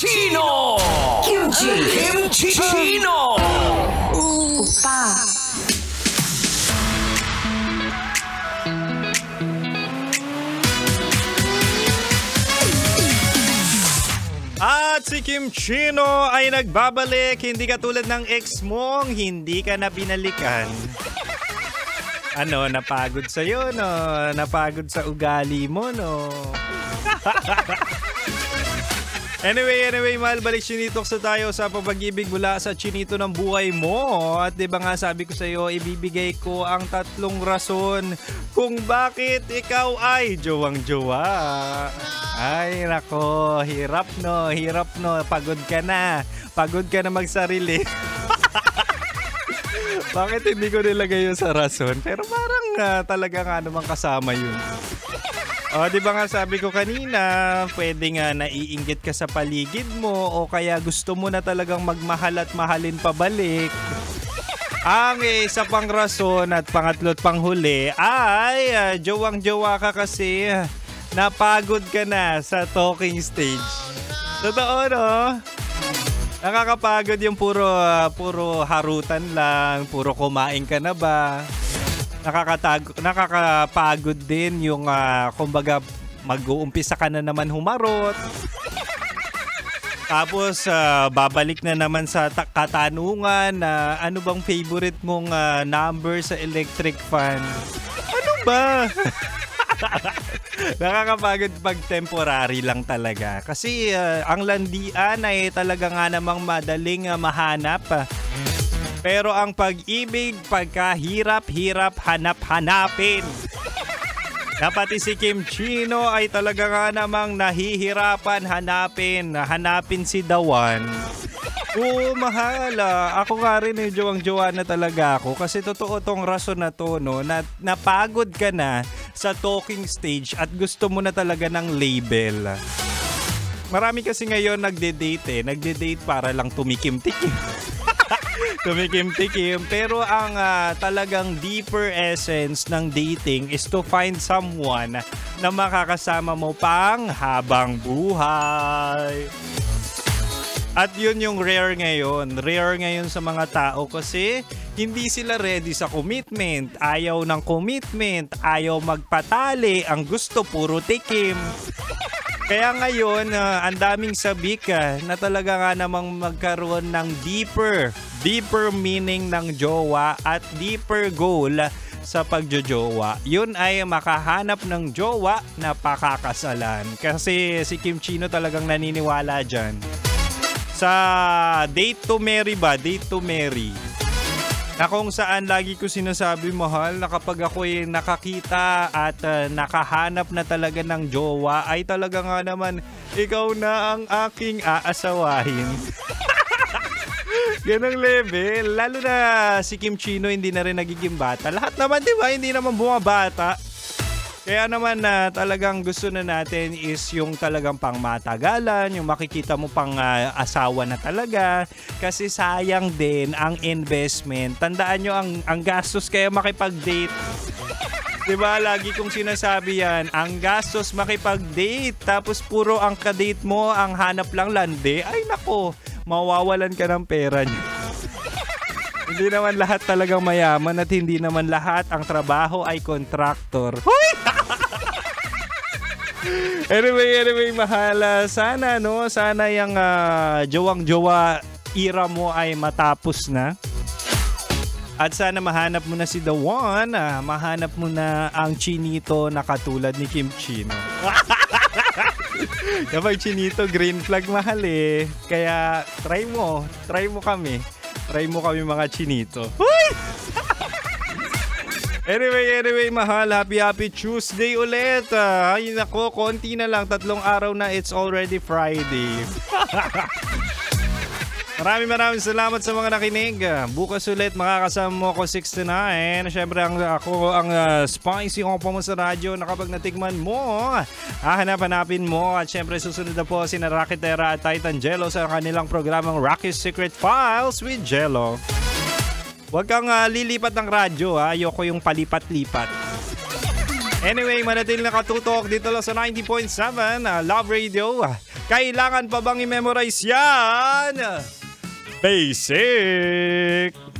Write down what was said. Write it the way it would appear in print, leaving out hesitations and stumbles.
Chino! Kimchi Chino! 오빠. At si Kim Chino ay nagbabalik, hindi katulad ng ex mong hindi ka na binalikan. Ano, napagod sa'yo, no? Napagod sa ugali mo, no? Anyway, mahal, balik Chinitox na tayo sa pag-ibig mula sa chinito ng buhay mo. At diba nga sabi ko sa'yo, ibibigay ko ang 3 rason kung bakit ikaw ay jowang-jowa. Ay, nako, hirap no, pagod ka na magsarili. Bakit hindi ko nilagay yun sa rason? Pero parang talaga nga namang kasama yun. O, di ba nga sabi ko kanina, pwede nga naiinggit ka sa paligid mo o kaya gusto mo na talagang magmahal at mahalin pabalik. Ang isa pang rason at pangatlo at panghuli ay jowang-jowa ka kasi napagod ka na sa talking stage. Totoo, no? Nakakapagod yung puro harutan lang, puro kumain ka na ba? Nakakapagod din yung kumbaga mag-uumpisa ka na naman humarot. Tapos babalik na naman sa katanungan na ano bang favorite mong number sa electric fan? Ano ba? Nakakapagod pag temporary lang talaga. Kasi ang landian ay talaga nga namang madaling mahanap. Pero ang pag-ibig, pagkahirap-hirap, hanap-hanapin. Pati si Kim Chino ay talaga nga namang nahihirapan hanapin si The One. Oo, mahal. Ako nga rin jowang-jowa na talaga ako kasi totoo tong rason na to, no, na napagod ka na sa talking stage at gusto mo na talaga ng label. Marami kasi ngayon nagde-date para lang tumikim-tikim. Tumikim-tikim. Pero ang talagang deeper essence ng dating is to find someone na makakasama mo pang habang buhay. At yun yung rare ngayon. Rare ngayon sa mga tao kasi hindi sila ready sa commitment. Ayaw ng commitment. Ayaw magpatali. Ang gusto puro tikim. Kaya ngayon, ang daming sabik na talaga nga namang magkaroon ng deeper meaning ng jowa at deeper goal sa pagjojowa. Yun ay makahanap ng jowa na pakakasalan. Kasi si Kim Chino talagang naniniwala dyan. Sa date to marry ba? Date to marry. Na kung saan lagi ko sinasabi, mahal, na kapag ako'y nakakita at nakahanap na talaga ng jowa, ay talaga nga naman, ikaw na ang aking aasawahin. Ganang level. Lalo na si Kim Chino hindi na rin nagiging bata. Lahat naman, di ba? Hindi naman bumabata. Kaya naman talagang gusto na natin is yung talagang pangmatagalan, yung makikita mo pang asawa na talaga. Kasi sayang din ang investment. Tandaan nyo ang gastos kaya makipag-date. Diba, lagi kong sinasabi yan, ang gastos makipag-date. Tapos puro ang kadate mo, ang hanap lang lande. Ay nako, mawawalan ka ng pera nyo. Hindi naman lahat talagang mayaman at hindi naman lahat ang trabaho ay contractor. Hoy! Anyway, mahal. Sana yung jowang-jowa era mo ay matapos na. At sana mahanap mo na si The One. Mahanap mo na ang chinito na katulad ni Kim Chino. Kapag chinito, green flag mahal eh. Kaya try mo kami. Try mo kami mga chinito. Huy! Anyway, mahal. Happy Tuesday ulit. Ay nako, konti na lang. 3 araw na, it's already Friday. Maraming salamat sa mga nakinig. Bukas ulit makakasama mo ako 6 to 9. Siyempre ako ang spicy opa mo sa radyo na kapag natikman mo, hahanap-hanapin mo. At siyempre susunod na po si Rocky Terra at Titan Jello sa kanilang programang Rocky's Secret Files with Jello. Huwag kang lilipat ng radyo, ayoko yung palipat-lipat. Anyway, manatili nakatutok dito lang sa 90.7 Love Radio. Kailangan pa bang i-memorize yan? Basic!